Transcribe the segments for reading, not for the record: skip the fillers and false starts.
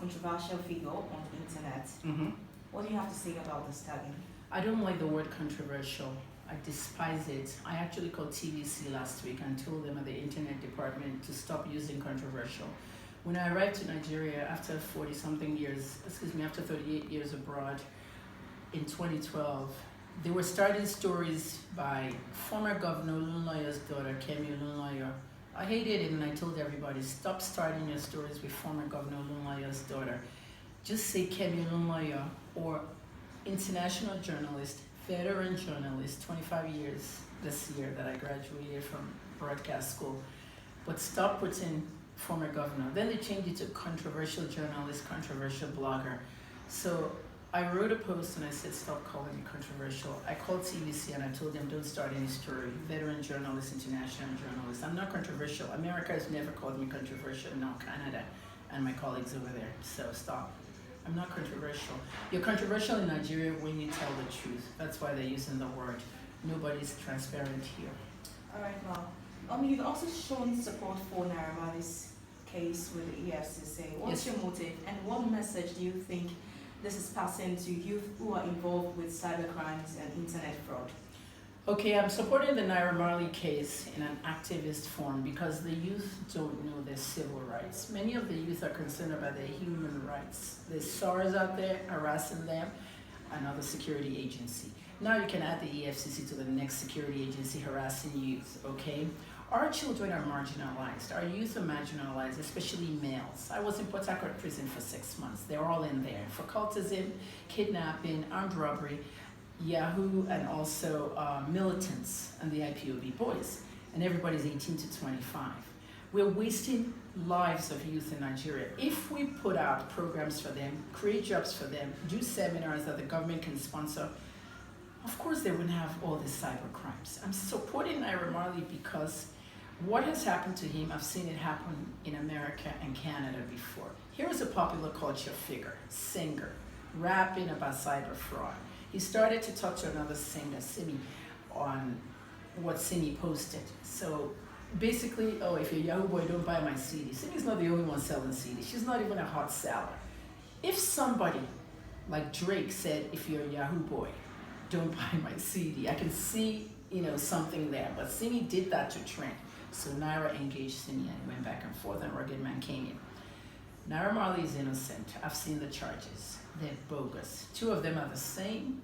controversial figure on the internet. What do you have to say about this tagging? I don't like the word controversial. I despise it. I actually called TVC last week and told them at the internet department to stop using controversial. When I arrived to Nigeria after 40-something years, after 38 years abroad in 2012, they were starting stories by former Governor Olunloyo's daughter, Kemi Olunloyo. I hated it and I told everybody, stop starting your stories with former Governor Olunloyo's daughter. Just say Kemi Olunloyo or international journalist, veteran journalist, 25 years this year that I graduated from broadcast school. But stop putting former governor. Then they changed it to controversial journalist, controversial blogger. So I wrote a post and I said, stop calling me controversial. I called TVC and I told them, don't start any story. Veteran journalist, international journalist. I'm not controversial. America has never called me controversial, no, Canada and my colleagues over there. So stop. I'm not controversial. You're controversial in Nigeria when you tell the truth. That's why they're using the word. Nobody's transparent here. All right, well, you've also shown support for Naira Marley's case with the EFCC. What's your motive and what message do you think this is passing to youth who are involved with cybercrimes and internet fraud? Okay, I'm supporting the Naira Marley case in an activist form because the youth don't know their civil rights. Many of the youth are concerned about their human rights. There's SARS out there harassing them, another security agency. Now you can add the EFCC to the next security agency harassing youth, okay? Our children are marginalized. Our youth are marginalized, especially males. I was in Port Harcourt prison for 6 months. They're all in there for cultism, kidnapping, armed robbery, Yahoo, and also militants and the IPOB boys. And everybody's 18 to 25. We're wasting lives of youth in Nigeria. If we put out programs for them, create jobs for them, do seminars that the government can sponsor, of course they wouldn't have all these cyber crimes. I'm supporting Naira Marley because what has happened to him, I've seen it happen in America and Canada before. Here is a popular culture figure, singer, rapping about cyber fraud. He started to talk to another singer, Simi, on what Simi posted. So basically, oh, if you're a Yahoo boy, don't buy my CD. Simi's not the only one selling CDs. She's not even a hot seller. If somebody like Drake said, if you're a Yahoo boy, don't buy my CD, I can see, something there. But Simi did that to trend. So Naira engaged Simi and went back and forth, and Rugged Man came in. Naira Marley is innocent. I've seen the charges. They're bogus. 2 of them are the same.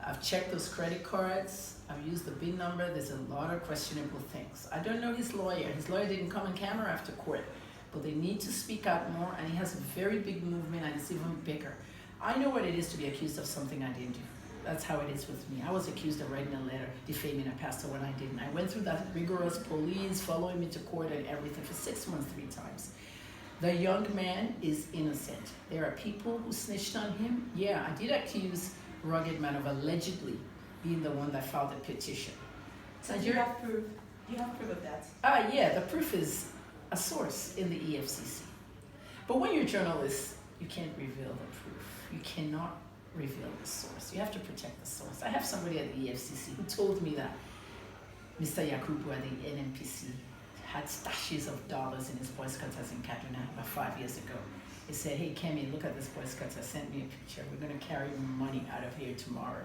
I've checked those credit cards. I've used the BIN number. There's a lot of questionable things. I don't know his lawyer. His lawyer didn't come on camera after court. But they need to speak out more, and he has a very big movement, and it's even bigger. I know what it is to be accused of something I didn't do. That's how it is with me. I was accused of writing a letter defaming a pastor when I didn't. I went through that rigorous police following me to court and everything for 6 months, 3 times. The young man is innocent. There are people who snitched on him. Yeah, I did accuse Rugged Man of allegedly being the one that filed the petition. So do you have proof? Do you have proof of that? Yeah, the proof is a source in the EFCC. But when you're a journalist, you can't reveal the proof. You cannot reveal the source. You have to protect the source. I have somebody at the EFCC who told me that Mr. Yakubu at the NNPC had stashes of dollars in his Boy Scouts in Kaduna about 5 years ago. He said, hey, Kemi, look at this Boy Scouts. Sent me a picture. We're going to carry money out of here tomorrow.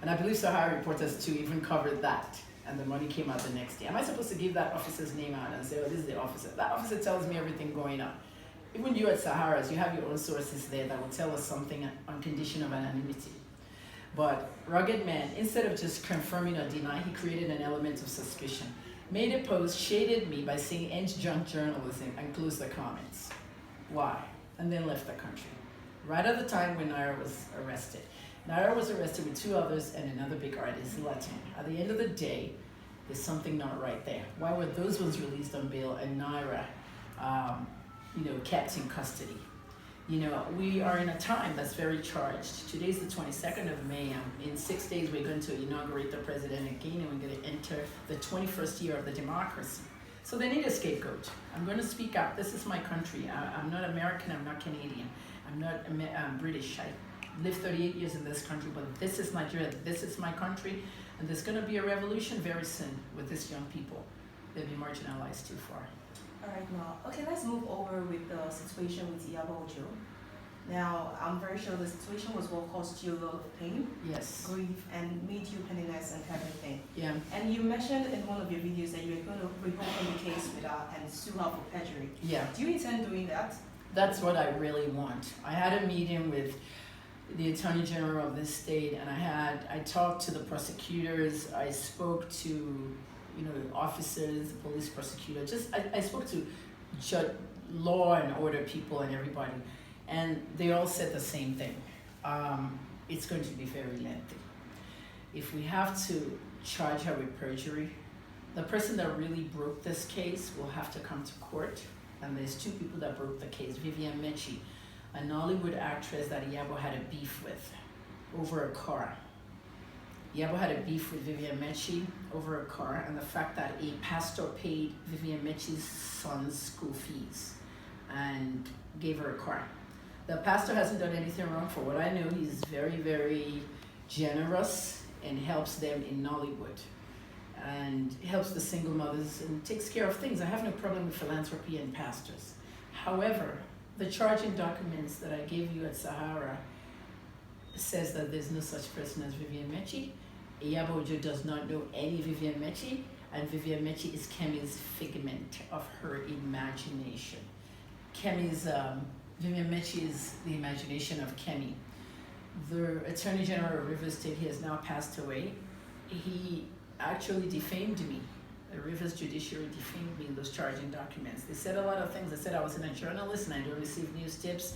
And I believe Sahara Reporters too even covered that. And the money came out the next day. Am I supposed to give that officer's name out and say, oh, this is the officer? That officer tells me everything going on. Even you at Sahara's, you have your own sources there that will tell us something on condition of anonymity. But Rugged Man, instead of just confirming or denying, he created an element of suspicion. Made a post, shaded me by saying end junk journalism and closed the comments. Why? And then left the country. Right at the time when Naira was arrested. Naira was arrested with 2 others and another big artist, Latin. At the end of the day, there's something not right there. Why were those ones released on bail and Naira kept in custody? We are in a time that's very charged. Today's the 22nd of May. In 6 days, we're going to inaugurate the president again, and we're going to enter the 21st year of the democracy. So they need a scapegoat. I'm going to speak up. This is my country. I'm not American. I'm not Canadian. I'm not British. I lived 38 years in this country, but this is Nigeria. This is my country, and there's going to be a revolution very soon with these young people. They've been marginalized too far. All right, now, okay, let's move over with the situation with Iyabo. Now, I'm very sure the situation was what caused you a lot of pain, Yes. grief, and made you penniless and everything. Yeah. And you mentioned in one of your videos that you were going to reopen the case with her and sue her for perjury. Yeah. Do you intend doing that? That's what I really want. I had a meeting with the Attorney General of this state, and I talked to the prosecutors. I spoke to, officers, police prosecutor. I spoke to law and order people and everybody, and they all said the same thing. It's going to be very lengthy. If we have to charge her with perjury, the person that really broke this case will have to come to court. And there's two people that broke the case. Ibiyeomie, a Nollywood actress that Iyabo had a beef with over a car. Iyabo had a beef with Ibiyeomie over a car, and the fact that a pastor paid Ibiyeomie's son's school fees and gave her a car. The pastor hasn't done anything wrong. For what I know, he's very, very generous and helps them in Nollywood and helps the single mothers and takes care of things. I have no problem with philanthropy and pastors. However, the charging documents that I gave you at Sahara says that there's no such person as Ibiyeomie. Iyabo does not know any Ibiyeomie, and Ibiyeomie is Kemi's figment of her imagination. Ibiyeomie is the imagination of Kemi. The Attorney General of Rivers State, he has now passed away. He actually defamed me. The Rivers Judiciary defamed me in those charging documents. They said a lot of things. They said I wasn't a journalist and I don't receive news tips.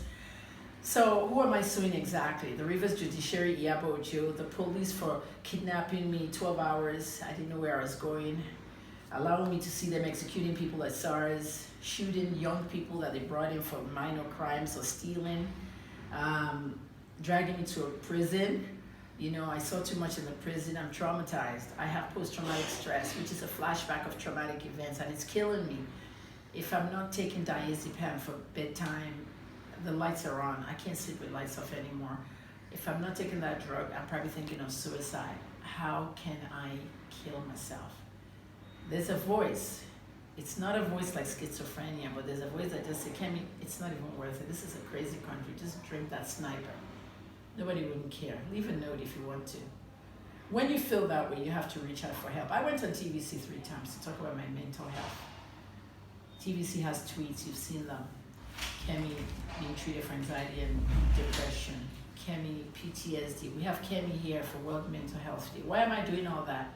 So who am I suing exactly? The Rivers Judiciary, Iyabo, the police for kidnapping me 12 hours. I didn't know where I was going. Allowing me to see them executing people at SARS, shooting young people that they brought in for minor crimes or stealing, dragging me to a prison. I saw too much in the prison. I'm traumatized. I have post-traumatic stress, which is a flashback of traumatic events, and it's killing me. If I'm not taking diazepam for bedtime, the lights are on. I can't sleep with lights off anymore. If I'm not taking that drug, I'm probably thinking of suicide. How can I kill myself? There's a voice. It's not a voice like schizophrenia, but there's a voice that just says, Kemi, it's not even worth it. This is a crazy country. Just drink that sniper. Nobody wouldn't care. Leave a note if you want to. When you feel that way, you have to reach out for help. I went on TVC 3 times to talk about my mental health. TVC has tweets, you've seen them. Kemi being treated for anxiety and depression. Kemi, PTSD. We have Kemi here for World Mental Health Day. Why am I doing all that?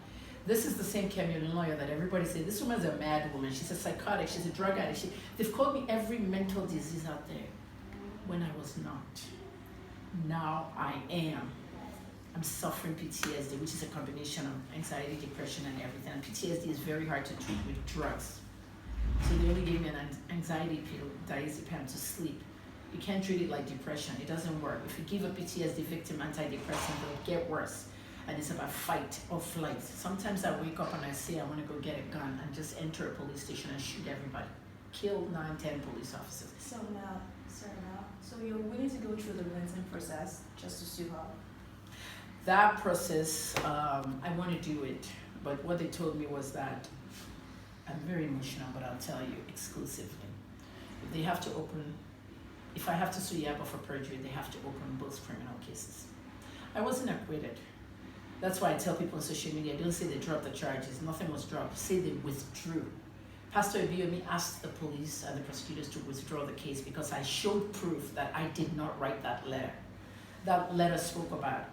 This is the same Kemi Olunloyo that everybody says, this woman's a mad woman, she's a psychotic, she's a drug addict. They've called me every mental disease out there when I was not. Now I am. I'm suffering PTSD, which is a combination of anxiety, depression, and everything. And PTSD is very hard to treat with drugs. So they only gave me an anxiety pill, diazepam, to sleep. You can't treat it like depression. It doesn't work. If you give a PTSD victim antidepressant, it'll get worse. And it's about fight or flight. Sometimes I wake up and I say I want to go get a gun and just enter a police station and shoot everybody. Kill 9, 10 police officers. So you're willing to go through the relenting process just to sue her? That process, I want to do it. But what they told me was that, I'm very emotional, but I'll tell you exclusively. They have to open, if I have to sue Iyabo for perjury, they have to open both criminal cases. I wasn't acquitted. That's why I tell people on social media, don't say they dropped the charges. Nothing was dropped. Say they withdrew. Pastor Ibiyeomie asked the police and the prosecutors to withdraw the case because I showed proof that I did not write that letter. That letter spoke about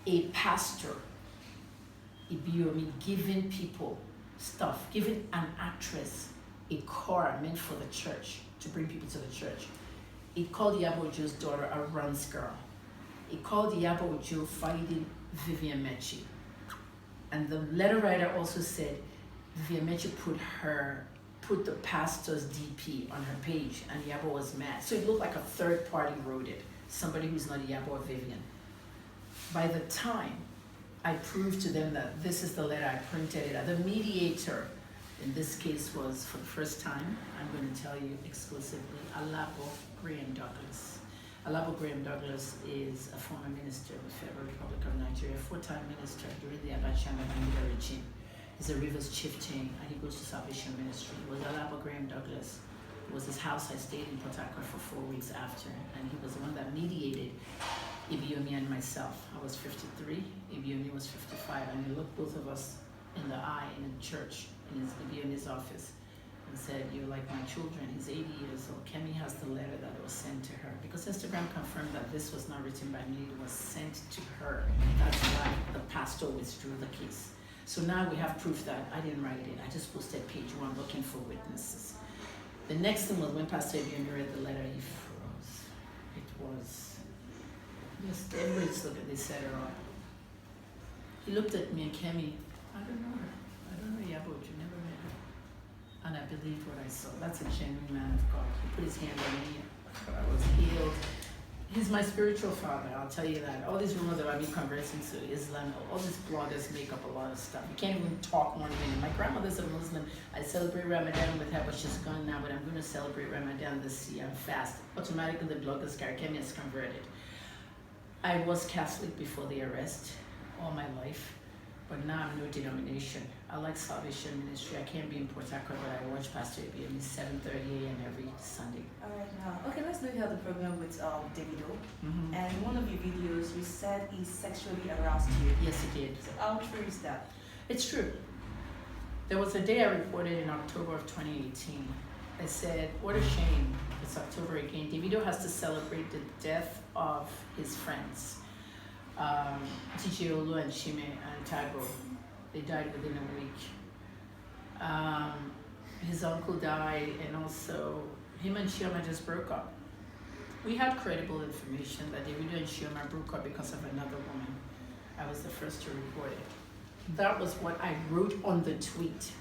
a pastor, Ibiyeomie, giving people stuff, giving an actress a car meant for the church, to bring people to the church. It called Iyabo's daughter a runs girl. It called Iyabo fighting Ibiyeomie. And the letter writer also said Ibiyeomie put the pastor's DP on her page, and Iyabo was mad. So it looked like a third party wrote it, somebody who's not Iyabo or Vivian. By the time I proved to them that this is the letter, I printed it. The mediator in this case was, for the first time, I'm going to tell you exclusively, Iyabo Graham Douglas. Iyabo Graham Douglas is a former minister of the Federal Republic of Nigeria, 4-time minister during the Abacha regime. He's a Rivers chieftain, and he goes to Salvation Ministry. It was Iyabo Graham Douglas. It was his house. I stayed in Port Harcourt for 4 weeks after, and he was the one that mediated Ibiyeomie and myself. I was 53, Ibiyeomie was 55, and he looked both of us in the eye in church in Ibiyeomie's office and said, "You're like my children." He's 80 years old. Kemi has the letter that was sent to her. Because Instagram confirmed that this was not written by me, it was sent to her. That's why the pastor withdrew the case. So now we have proof that I didn't write it. I just posted page 1 looking for witnesses. The next thing was when Pastor Ibiyeomie read the letter, he froze. It was, just everybody's looking, they set her up. He looked at me and Kemi, "I don't know her. I don't know Iyabo, you never met her." And I believed what I saw. That's a genuine man of God. He put his hand on me. I was healed. He's my spiritual father, I'll tell you that. All these rumors about me converting to Islam, all these bloggers make up a lot of stuff. You can't even talk one minute. My grandmother's a Muslim. I celebrate Ramadan with her, but she's gone now. But I'm going to celebrate Ramadan this year. I'm fast. Automatically, the bloggers carry Kemi is converted. I was Catholic before the arrest all my life. But now I'm no denomination. I like Salvation Ministry. I can't be in Port Harcourt, but I watch Pastor Ibiyeomie 7:30 a.m. every Sunday. All right, now, okay, let's look at the program with Davido. And in one of your videos, you said he sexually harassed you. Yes, he did. So how true is that? It's true. There was a day I reported in October of 2018. I said, "What a shame. It's October again. Davido has to celebrate the death of his friends. DJ Olu and Shime and Tago, they died within a week. His uncle died, and also him and Chioma just broke up. We had credible information that Davido and Chioma broke up because of another woman. I was the first to report it. That was what I wrote on the tweet.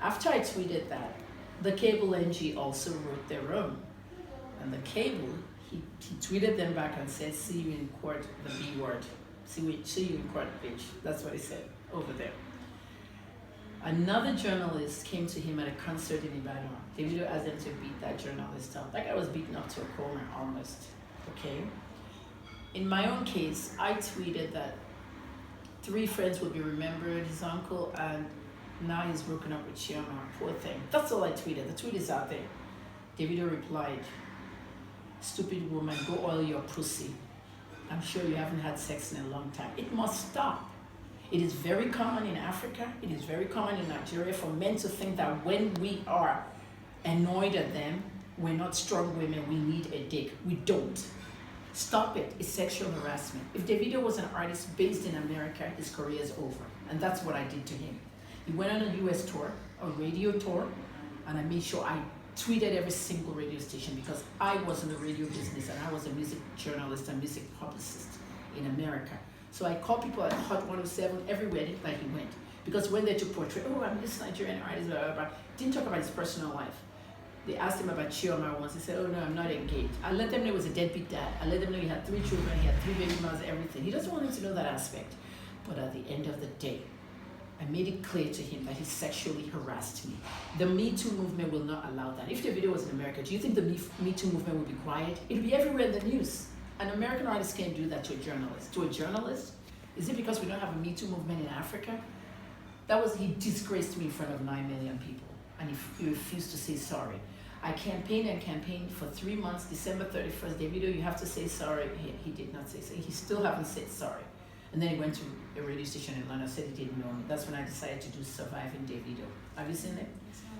After I tweeted that, the cable NG also wrote their own. And the cable, he tweeted them back and said, "See you in court, the B word. See you in court, bitch." That's what he said over there. Another journalist came to him at a concert in Ibadan. Davido asked them to beat that journalist up. That guy was beaten up to a corner almost, okay? In my own case, I tweeted that 3 friends will be remembered, his uncle, and now he's broken up with Chioma, poor thing. That's all I tweeted. The tweet is out there. Davido replied, "Stupid woman, go oil your pussy. I'm sure you haven't had sex in a long time. It must stop." It is very common in Africa, it is very common in Nigeria for men to think that when we are annoyed at them, we're not strong women, we need a dick. We don't. Stop it. It's sexual harassment. If Davido was an artist based in America, his career is over. And that's what I did to him. He went on a US tour, a radio tour, and I made sure I tweeted every single radio station because I was in the radio business and I was a music journalist and music publicist in America. So I called people at Hot 107 everywhere that he went. Because when they took portrait, "Oh, I'm this Nigerian artist, blah, blah, blah," didn't talk about his personal life. They asked him about Chioma once. He said, "Oh no, I'm not engaged." I let them know he was a deadbeat dad. I let them know he had 3 children, he had 3 baby mothers, everything. He doesn't want them to know that aspect. But at the end of the day, I made it clear to him that he sexually harassed me. The Me Too movement will not allow that. If the video was in America, do you think the Me Too movement would be quiet? It would be everywhere in the news. An American artist can't do that to a journalist. To a journalist? Is it because we don't have a Me Too movement in Africa? He disgraced me in front of 9 million people, and he refused to say sorry. I campaigned for 3 months, December 31st, Davido, you have to say sorry. He did not say sorry. He still haven't said sorry. And then he went to a radio station in London, said he didn't know me. That's when I decided to do Surviving Davido. Have you seen it?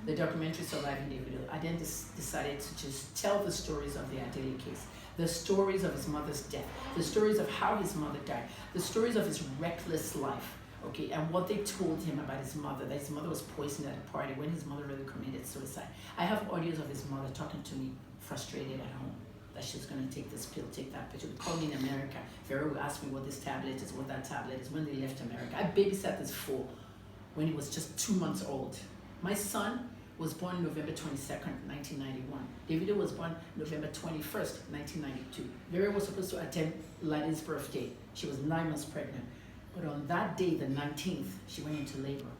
The documentary Surviving Davido. I then decided to just tell the stories of the Adele case, the stories of his mother's death, the stories of how his mother died, the stories of his reckless life, okay, and what they told him about his mother, that his mother was poisoned at a party when his mother really committed suicide. I have audios of his mother talking to me, frustrated at home, that she's going to take this pill, take that pill. She would call me in America. Vera would ask me what this tablet is, what that tablet is, when they left America. I babysat this fool when he was just 2 months old. My son was born November 22nd, 1991. Davido was born November 21st, 1992. Vera was supposed to attend Laddie's birthday. She was 9 months pregnant. But on that day, the 19th, she went into labor.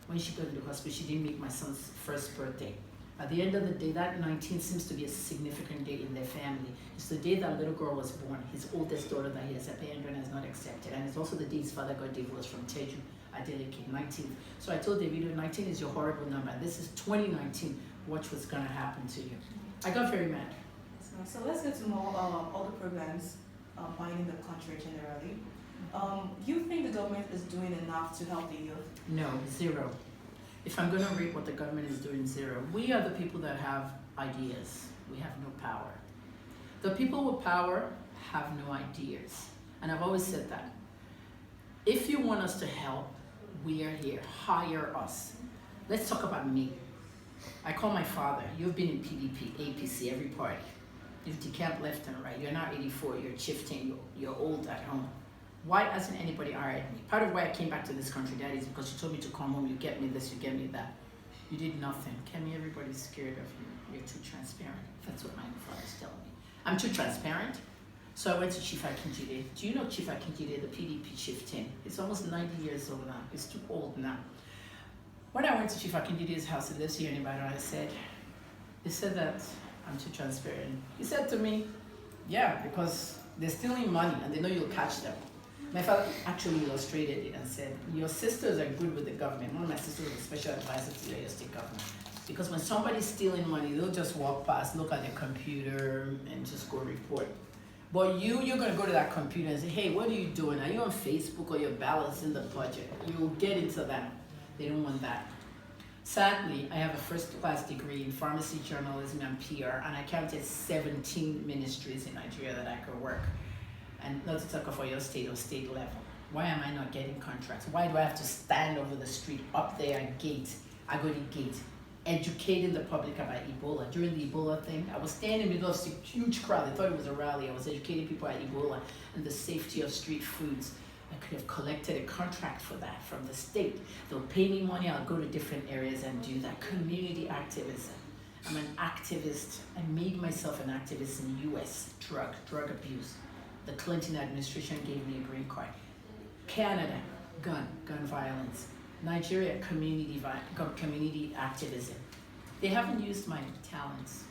When she got to the hospital, she didn't make my son's first birthday. At the end of the day, that 19th seems to be a significant day in their family. It's the day that little girl was born, his oldest daughter that he has abandoned and has not accepted. And it's also the day his father got divorced from Teju Adeleke, 19th. So I told Davido, 19 is your horrible number. This is 2019. Watch what's going to happen to you. I got very mad. So let's get to more other programs binding the country generally. Do you think the government is doing enough to help the youth? No, zero. If I'm going to rate what the government is doing, zero. We are the people that have ideas. We have no power. The people with power have no ideas. And I've always said that. If you want us to help, we are here. Hire us. Let's talk about me. I call my father. You've been in PDP, APC, every party. You've decamped left and right. You're now 84. You're shifting. You're old at home. Why hasn't anybody hired me? Part of why I came back to this country, Daddy, is because you told me to come home. You get me this, you get me that. You did nothing. Kemi, everybody's scared of you. You're too transparent. That's what my father's telling me. I'm too transparent. So I went to Chief Akinjide. Do you know Chief Akinjide, the PDP chieftain? He's almost 90 years old now. He's too old now. When I went to Chief Akinjide's house, he lives here in Ibadan, he said that I'm too transparent. He said to me, yeah, because they're stealing money and they know you'll catch them. My father actually illustrated it and said, your sisters are good with the government. One of my sisters was a special advisor to the state government. Because when somebody's stealing money, they'll just walk past, look at their computer, and just go report. But you're going to go to that computer and say, hey, what are you doing? Are you on Facebook or you're balancing the budget? You'll get into that. They don't want that. Sadly, I have a first-class degree in pharmacy, journalism, and PR, and I counted 17 ministries in Nigeria that I could work. And not to talk of your state or state level. Why am I not getting contracts? Why do I have to stand over the street up there at gate, Agodi Gate, educating the public about Ebola? During the Ebola thing, I was standing in the middle of a huge crowd. They thought it was a rally. I was educating people about Ebola and the safety of street foods. I could have collected a contract for that from the state. They'll pay me money, I'll go to different areas and do that. Community activism. I'm an activist. I made myself an activist in the US, drug abuse. The Clinton administration gave me a green card. Canada, gun violence. Nigeria, community activism. They haven't used my talents.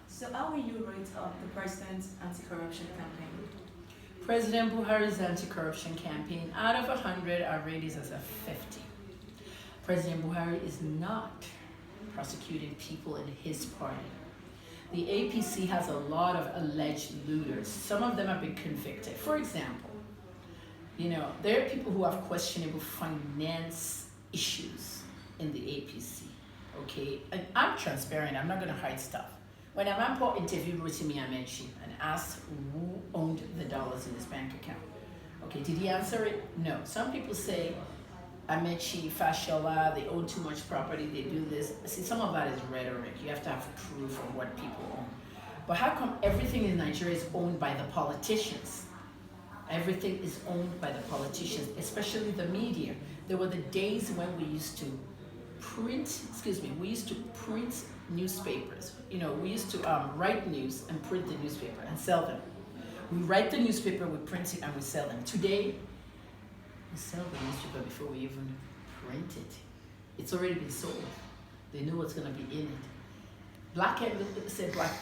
So how will you rate the president's anti-corruption campaign? President Buhari's anti-corruption campaign, out of 100, I rate it as a 50. President Buhari is not prosecuting people in his party. The APC has a lot of alleged looters. Some of them have been convicted. For example, there are people who have questionable finance issues in the APC, okay? And I'm transparent, I'm not gonna hide stuff. When Amampo interviewed Rotimi Amechi and asked who owned the dollars in his bank account, okay, did he answer it? No. Some people say Amechi, Fashola, they own too much property, they do this. See, some of that is rhetoric. You have to have proof of what people own. But how come everything in Nigeria is owned by the politicians? Everything is owned by the politicians, especially the media. There were the days when we used to print newspapers. We used to write news and print the newspaper and sell them. We write the newspaper, we print it, and we sell them. Today, we sell the newspaper before we even print it. It's already been sold. They know what's going to be in it.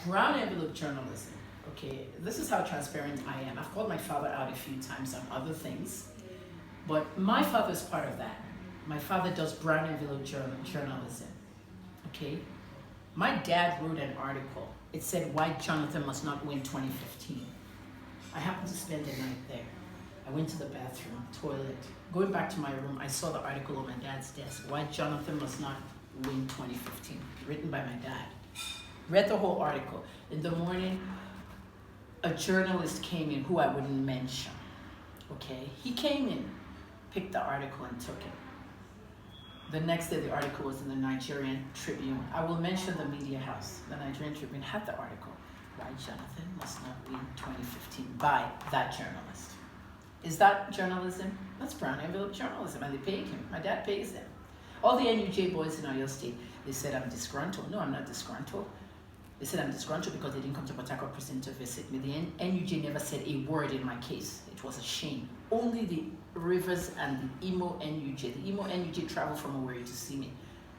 Brown envelope journalism. Okay, this is how transparent I am. I've called my father out a few times on other things, but my father's part of that. My father does brown envelope journalism. Okay, my dad wrote an article. It said why Jonathan must not win 2015. I happened to spend the night there. I went to the bathroom, toilet. Going back to my room, I saw the article on my dad's desk, why Jonathan must not win 2015, written by my dad. Read the whole article. In the morning, a journalist came in who I wouldn't mention, okay? He came in, picked the article and took it. The next day, the article was in the Nigerian Tribune. I will mention the media house. The Nigerian Tribune had the article, why Jonathan must not win 2015, by that journalist. Is that journalism? That's brown envelope journalism, and they paid him. My dad pays them. All the NUJ boys in Oyo State, they said I'm disgruntled. No, I'm not disgruntled. They said I'm disgruntled because they didn't come to Port Harcourt prison to visit me. The NUJ never said a word in my case. It was a shame. Only the Rivers and the Imo NUJ. The Imo NUJ traveled from Owerri to see me.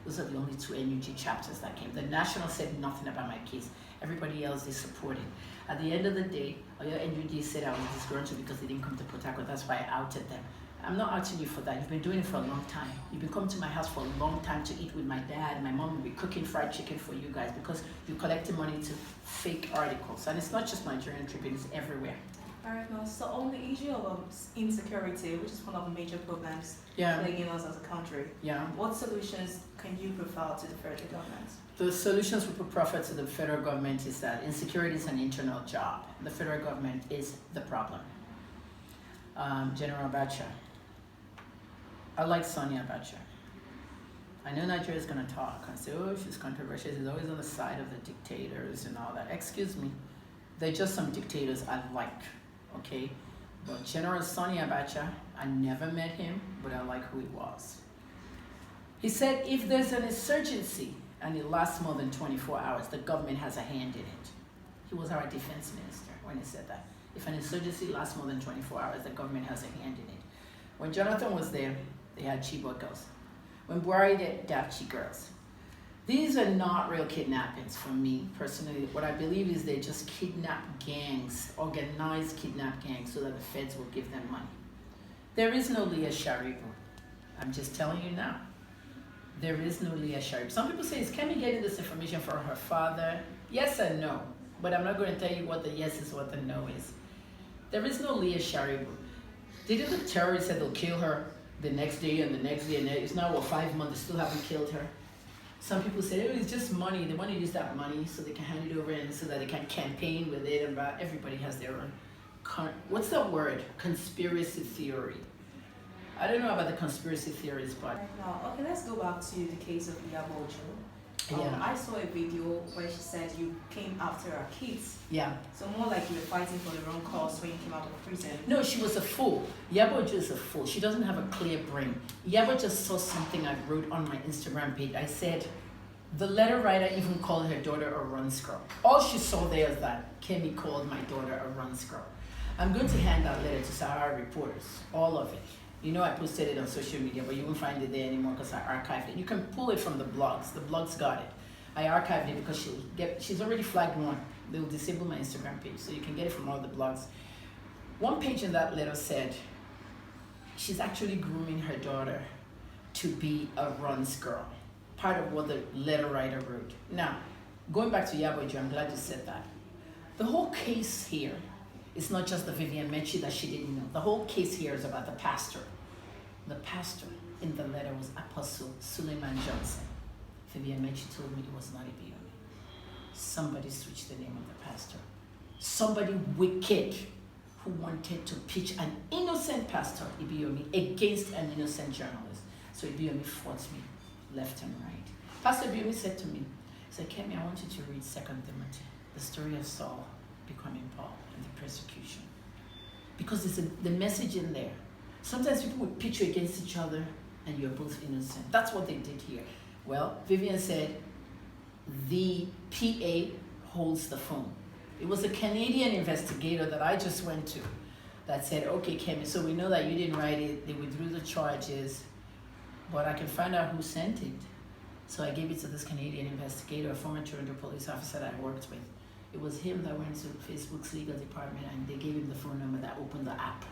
Those are the only two NUJ chapters that came. The National said nothing about my case. Everybody else they supported. At the end of the day, Oyo NUJ said I was disgruntled because they didn't come to Port Harcourt. That's why I outed them. I'm not asking you for that. You've been doing it for a long time. You've been coming to my house for a long time to eat with my dad. My mom will be cooking fried chicken for you guys because you're collecting money to fake articles. And it's not just Nigerian Tribune, it's everywhere. All right, now, so on the issue of insecurity, which is one of the major problems plaguing us as a country, what solutions can you provide to the federal government? The solutions we prefer to the federal government is that insecurity is an internal job. The federal government is the problem. General Abacha. I like Sonia Abacha. I know Nigeria is going to talk and say, oh, she's controversial. She's always on the side of the dictators and all that. Excuse me. They're just some dictators I like, okay? But General Sonia Abacha, I never met him, but I like who he was. He said if there's an insurgency and it lasts more than 24 hours, the government has a hand in it. He was our defense minister when he said that. If an insurgency lasts more than 24 hours, the government has a hand in it. When Jonathan was there, they had Chibok girls. When Buhari did, Dapchi girls. These are not real kidnappings for me, personally. What I believe is they just kidnap gangs, organized kidnap gangs, so that the feds will give them money. There is no Leah Sharibu. I'm just telling you now. There is no Leah Sharibu. Some people say, is Kemi getting this information from her father? Yes and no. But I'm not going to tell you what the yes is, what the no is. There is no Leah Sharibu. Didn't the terrorists say they'll kill her the next day and the next day, and it's now 5 months, they still haven't killed her? Some people say, oh, it's just money. They want to use that money so they can hand it over and so that they can campaign with it. And everybody has their own, what's that word? Conspiracy theory. I don't know about the conspiracy theories, but... Now, okay, let's go back to the case of Iyabo. I saw a video where she said you came after her kids. Yeah. So more like you were fighting for the wrong cause when you came out of prison. No, she was a fool. Iyabo is a fool. She doesn't have a clear brain. Iyabo just saw something I wrote on my Instagram page. I said, the letter writer even called her daughter a runs girl. All she saw there is that Kemi called my daughter a runs girl. I'm going to hand that letter to Sahara Reporters, all of it. You know I posted it on social media, but you won't find it there anymore because I archived it. You can pull it from the blogs. The blogs got it. I archived it because she's already flagged one. They will disable my Instagram page, so you can get it from all the blogs. One page in that letter said, she's actually grooming her daughter to be a runs girl. Part of what the letter writer wrote. Now, going back to Iyabo, I'm glad you said that. The whole case here is not just the Ibiyeomie that she didn't know. The whole case here is about the pastor. The pastor in the letter was Apostle Suleman Johnson. Ibiyeomie told me it was not Ibiyeomie. Somebody switched the name of the pastor. Somebody wicked who wanted to pitch an innocent pastor, Ibiyeomie, against an innocent journalist. So Ibiyeomie fought me left and right. Pastor Ibiyeomie said to me, he said, Kemi, I want you to read 2 Timothy, the story of Saul becoming Paul and the persecution. Because there's the message in there. Sometimes people would pitch you against each other and you're both innocent. That's what they did here. Well, Vivian said, the PA holds the phone. It was a Canadian investigator that I just went to that said, okay, Kemi, so we know that you didn't write it, they withdrew the charges, but I can find out who sent it. So I gave it to this Canadian investigator, a former Toronto police officer that I worked with. It was him that went to Facebook's legal department and they gave him the phone number that opened the app.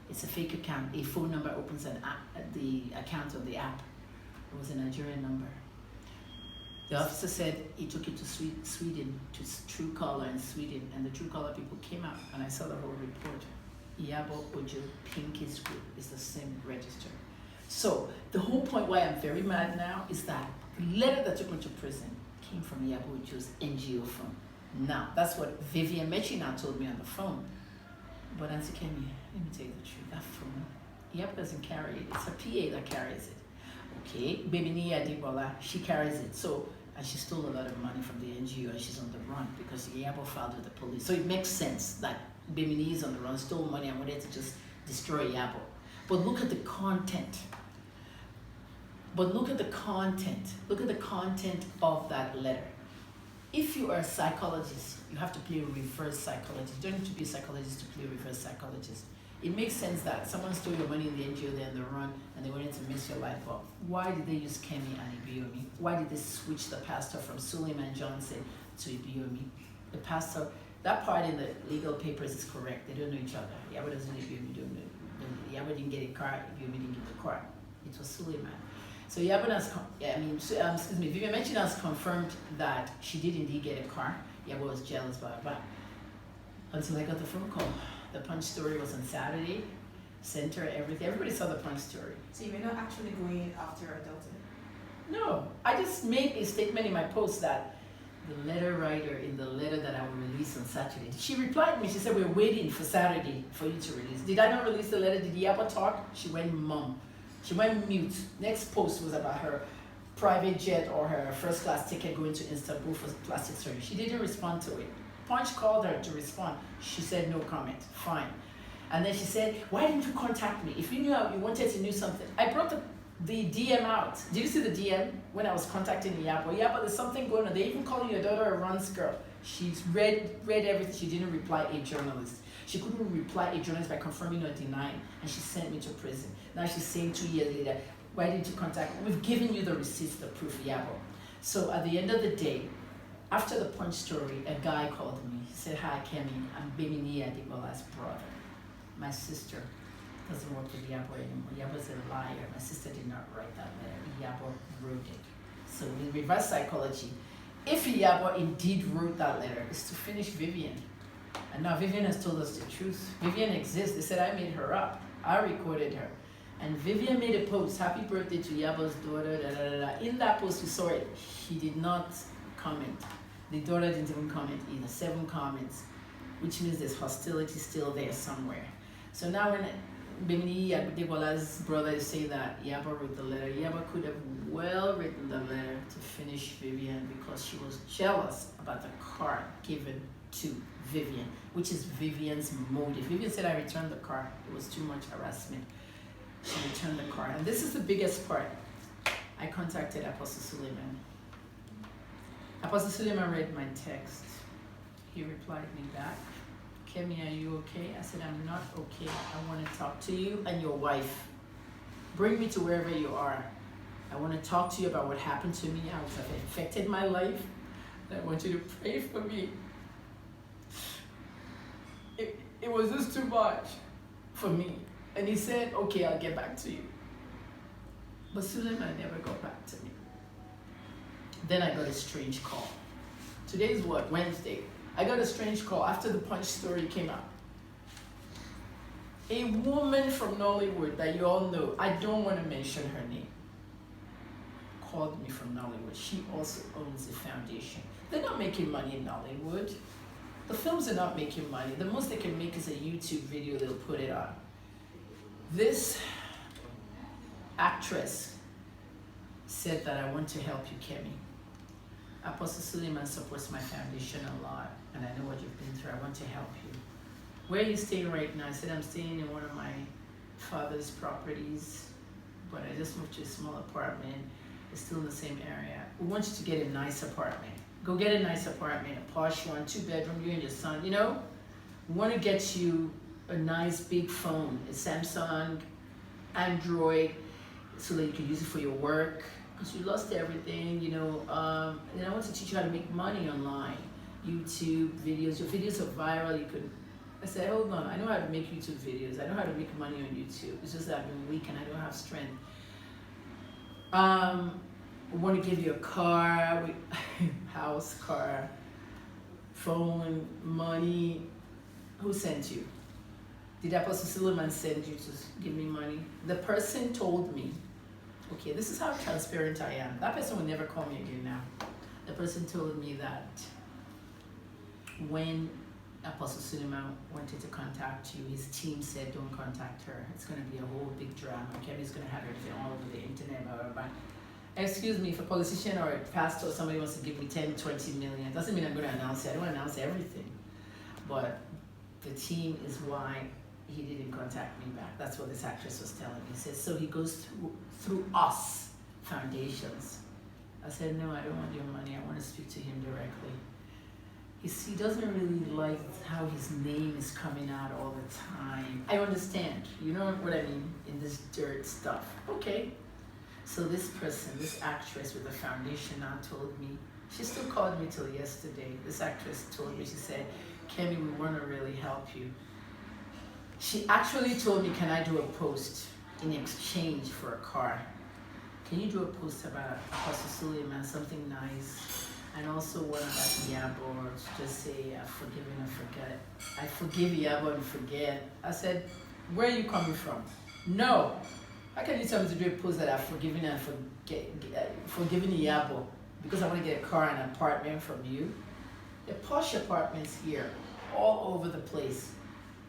It's a fake account. A phone number opens an app, the account of the app. It was a Nigerian number. The officer said he took it to Sweden, to Truecaller in Sweden, and the Truecaller people came out and I saw the whole report. Iyabo Ojo Pinky's group is the same register. So the whole point why I'm very mad now is that the letter that took me to prison came from Iyabo Ojo's NGO phone. Now, that's what Ibiyeomie now told me on the phone. But Auntie Kemi, let me tell you the truth, that phone, Iyabo doesn't carry it. It's her PA that carries it. Okay, Baby Nia Adibola, she carries it. So, and she stole a lot of money from the NGO and she's on the run because Iyabo filed with the police. So it makes sense that Baby Nia is on the run, stole money and wanted to just destroy Iyabo. But look at the content. Look at the content of that letter. If you are a psychologist, you have to play a reverse psychologist. You don't need to be a psychologist to play a reverse psychologist. It makes sense that someone stole your money in the NGO, they're on the run, and they wanted to mess your life up. Why did they use Kemi and Ibiyeomie? Why did they switch the pastor from Suleman Johnson to Ibiyeomie? The pastor, that part in the legal papers is correct. They don't know each other. Iyabo doesn't know Ibiyeomie, Iyabo didn't get a car, Ibiyeomie didn't get the car. It was Suleman. So Iyabo Vivian mentioned has confirmed that she did indeed get a car. Iyabo was jealous, blah, blah. Until I got the phone call. The punch story was on Saturday. Sent her everything. Everybody saw the punch story. So you're not actually going after her daughter? No. I just made a statement in my post that the letter writer in the letter that I will release on Saturday, she replied me. She said, we're waiting for Saturday for you to release. Did I not release the letter? Did Iyabo talk? She went mum. She went mute. Next post was about her private jet or her first class ticket going to Istanbul for plastic surgery. She didn't respond to it. Punch called her to respond. She said no comment. Fine. And then she said, why didn't you contact me? If you knew you wanted to know something. I brought the DM out. Did you see the DM when I was contacting Iyabo? Iyabo, there's something going on. They even call your daughter a runs girl. She's read everything. She didn't reply a journalist. She couldn't reply a journalist by confirming or denying. And she sent me to prison. Now she's saying 2 years later, why didn't you contact me? We've given you the receipts, the proof, Iyabo. So at the end of the day, after the punch story, a guy called me. He said, hi, Kemi. I'm Bimini Adibola's brother. My sister doesn't work with Iyabo anymore. Iyabo's a liar. My sister did not write that letter. Iyabo wrote it. So in reverse psychology, if Iyabo indeed wrote that letter, it's to finish Vivian. And now Vivian has told us the truth. Vivian exists. They said I made her up. I recorded her. And Vivian made a post, happy birthday to Iyabo's daughter, da, da, da, da. In that post, we saw it. He did not comment. The daughter didn't even comment either. 7 comments, which means there's hostility still there somewhere. So now when Bimini Adebola's brother is saying that Iyabo wrote the letter, Iyabo could have well written the letter to finish Vivian because she was jealous about the car given to Vivian, which is Vivian's motive. Vivian said, I returned the car. It was too much harassment. She returned the car. And this is the biggest part. I contacted Apostle Suleman. Apostle Suleman read my text. He replied me back. Kemi, are you okay? I said, I'm not okay. I want to talk to you and your wife. Bring me to wherever you are. I want to talk to you about what happened to me, how it affected my life. And I want you to pray for me. It was just too much for me. And he said, okay, I'll get back to you. But Suleman never got back to me. Then I got a strange call. Today's what? Wednesday. I got a strange call after the punch story came out. A woman from Nollywood that you all know, I don't want to mention her name, called me from Nollywood. She also owns a foundation. They're not making money in Nollywood. The films are not making money. The most they can make is a YouTube video, they'll put it on. This actress said that I want to help you, Kemi. Apostle Suleman supports my foundation a lot, and I know what you've been through. I want to help you. Where are you staying right now? I said, I'm staying in one of my father's properties, but I just moved to a small apartment. It's still in the same area. We want you to get a nice apartment. Go get a nice apartment, a posh one, 2-bedroom, you and your son, you know? We want to get you a nice big phone, a Samsung, Android, so that you can use it for your work. Because you lost everything, you know. And I want to teach you how to make money online. YouTube videos, your videos are viral. I said, hold on, I know how to make YouTube videos. I know how to make money on YouTube. It's just that I've been weak and I don't have strength. We want to give you a car, house, car, phone, money. Who sent you? Did Apostle Suleman send you to give me money? The person told me, okay, this is how transparent I am. That person will never call me again now. The person told me that when Apostle Suleman wanted to contact you, his team said, don't contact her. It's going to be a whole big drama. Kemi's going to have everything all over the internet, blah, blah, blah. Excuse me, if a politician or a pastor or somebody wants to give me 10, 20 million, doesn't mean I'm going to announce it. I don't announce everything. But the team is why he didn't contact me back. That's what this actress was telling me. He says, so he goes through us, foundations. I said, no, I don't want your money. I want to speak to him directly. He doesn't really like how his name is coming out all the time. I understand, you know what I mean, in this dirt stuff. Okay. So this person, this actress with the foundation now told me, she still called me till yesterday. This actress told me, she said, Kemi, we want to really help you. She actually told me, can I do a post in exchange for a car? Can you do a post about Apostle Suleman, something nice? And also one about Iyabo, just say, I've forgiven and forget. I forgive Iyabo and forget. I said, where are you coming from? No. How can you tell me to do a post that I've forgiven and forgiven Iyabo because I want to get a car and an apartment from you? The posh apartments here, all over the place.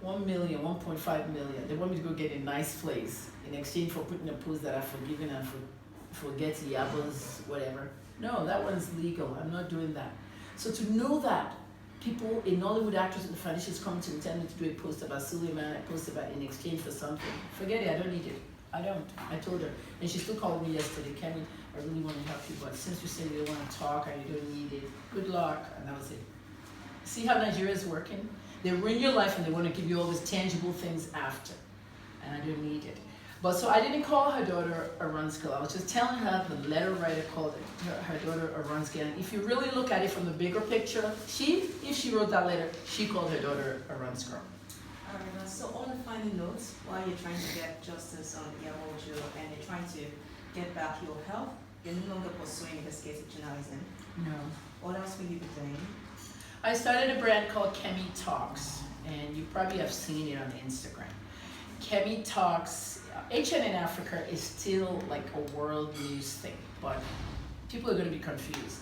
1 million, 1.5 million. They want me to go get a nice place in exchange for putting a post that I've forgiven and forget Iyabo's whatever. No, that one's legal. I'm not doing that. So to know that people in Nollywood, actors and financials come to me tell me to do a post about Suleman, a post about in exchange for something. Forget it, I don't need it. I don't. I told her. And she still called me yesterday, Kemi, I really want to help you, but since you said you don't want to talk and you don't need it, good luck. And that was it. See how Nigeria is working? They ruin your life and they want to give you all these tangible things after. And I don't need it. But so I didn't call her daughter a Runskill. I was just telling her the letter writer called her daughter a Runskill. And if you really look at it from the bigger picture, if she wrote that letter, she called her daughter a Runskill. Alright, so on a final note, while you're trying to get justice on Iyabo and you're trying to get back your health, you're no longer pursuing investigative journalism. No. What else will you be doing? I started a brand called Kemi Talks, and you probably have seen it on Instagram. Kemi Talks, HN in Africa is still like a world news thing, but people are going to be confused.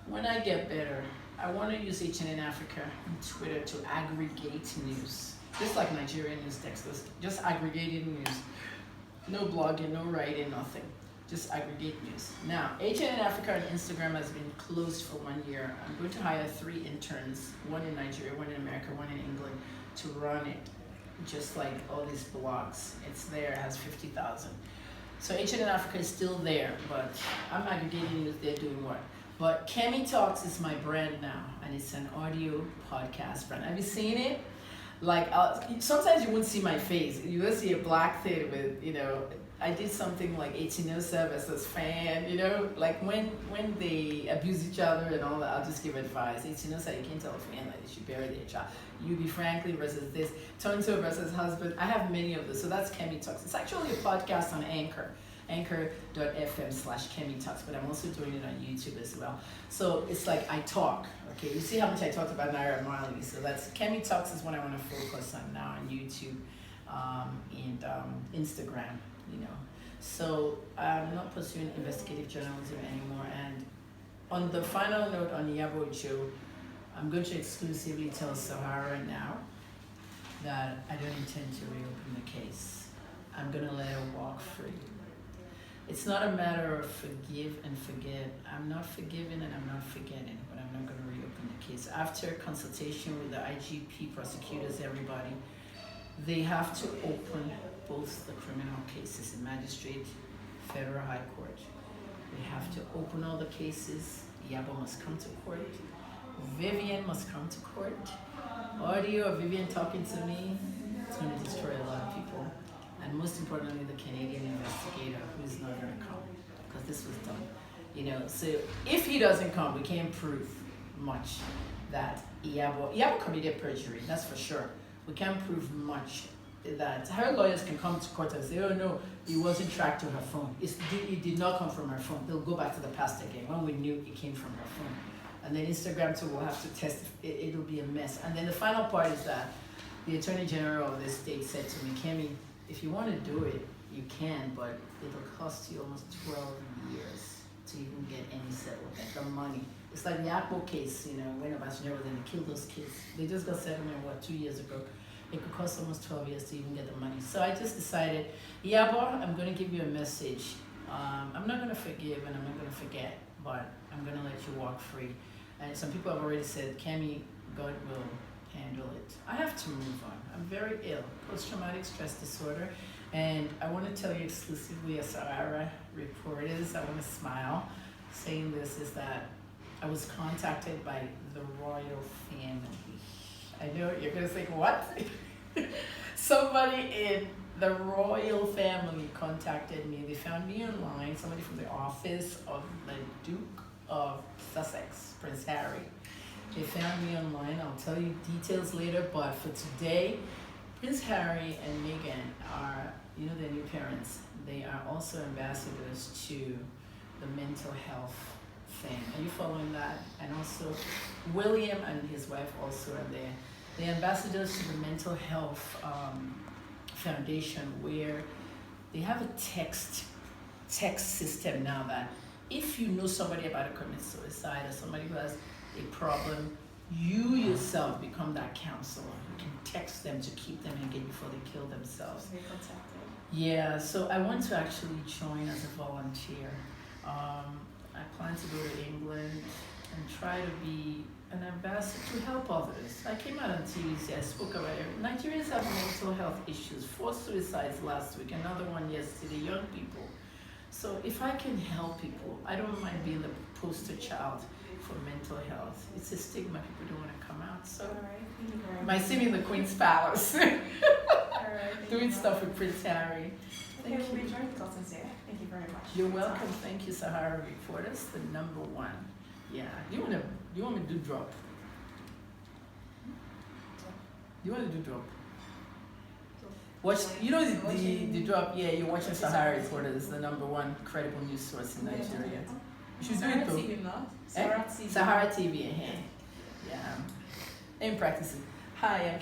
When I get better, I want to use HN in Africa and Twitter to aggregate news. Just like Nigerian news texters, just aggregating news. No blogging, no writing, nothing. Just aggregate news. Now, HN in Africa and Instagram has been closed for 1 year. I'm going to hire 3 interns, one in Nigeria, one in America, one in England, to run it. Just like all these blogs. It's there, it has 50,000. So HN in Africa is still there, but I'm aggregating news, they're doing what? But Kemi Talks is my brand now, and it's an audio podcast brand. Have you seen it? Like, sometimes you won't see my face. You will see a black thing with, I did something like 1807 versus fan, like when they abuse each other and all that, I'll just give advice. 1807, you can't tell a fan that they should bury their child. Yubi Franklin versus this, Tonto versus husband. I have many of those, so that's Kemi Talks. It's actually a podcast on Anchor, anchor.fm/Kemi Talks, but I'm also doing it on YouTube as well. So it's like I talk, okay? You see how much I talked about Naira Marley, so that's Kemi Talks is what I want to focus on now on YouTube and Instagram. So I'm not pursuing investigative journalism anymore. And on the final note on Iyabo Joe, I'm going to exclusively tell Sahara now that I don't intend to reopen the case. I'm going to let her walk free. It's not a matter of forgive and forget. I'm not forgiving and I'm not forgetting, but I'm not going to reopen the case. After consultation with the IGP, prosecutors, everybody, they have to open both the criminal cases in magistrate, federal high court. They have to open all the cases. Iyabo must come to court. Vivian must come to court. Audio of Vivian talking to me, it's going to destroy a lot of people. And most importantly, the Canadian investigator who's not going to come because this was done. So if he doesn't come, we can't prove much that Iyabo committed perjury, that's for sure. We can't prove much that her lawyers can come to court and say, oh no, it wasn't tracked to her phone. It did not come from her phone. They'll go back to the past again when we knew it came from her phone. And then Instagram too will have to test, it'll be a mess. And then the final part is that the Attorney General of the state said to me, Kemi, if you want to do it, you can, but it'll cost you almost 12 years to even get any settlement. The money. It's like the Apple case, when Obasanjo was going to kill those kids. They just got settlement, 2 years ago. It could cost almost 12 years to even get the money. So I just decided, Iyabo, I'm going to give you a message. I'm not going to forgive and I'm not going to forget, but I'm going to let you walk free. And some people have already said, Kemi, God will handle it. I have to move on. I'm very ill, post-traumatic stress disorder. And I want to tell you exclusively as Sahara Reporters, I want to smile saying this, is that I was contacted by the royal family. I know you're going to think, what? Somebody in the royal family contacted me. They found me online, somebody from the office of the Duke of Sussex, Prince Harry. They found me online. I'll tell you details later, but for today, Prince Harry and Meghan are, their new parents. They are also ambassadors to the mental health thing. Are you following that? And also, William and his wife also are there. They're ambassadors to the mental health foundation, where they have a text system now that if you know somebody about to commit suicide or somebody who has a problem, you yourself become that counselor. You can text them to keep them engaged before they kill themselves. Yeah, so I want to actually join as a volunteer. I plan to go to England and try to be an ambassador to help others. I came out on TV, I spoke about it. Nigerians have mental health issues, 4 suicides last week, another one yesterday, young people. So if I can help people, I don't mind being the poster child for mental health. It's a stigma, people don't want to come out. So might see me in the Queen's Palace doing stuff with Prince Harry. Thank you. We enjoyed the talking today. Thank you very much. You're welcome. Thank you, Sahara Reporters, the #1. Yeah. You want me to do drop? You want to do drop? Watch, the drop, yeah, you're watching Sahara Reporters, the #1 credible news source in Nigeria. You should do it though. TV, not? Sahara TV, yeah. I'm practicing. Hi, I'm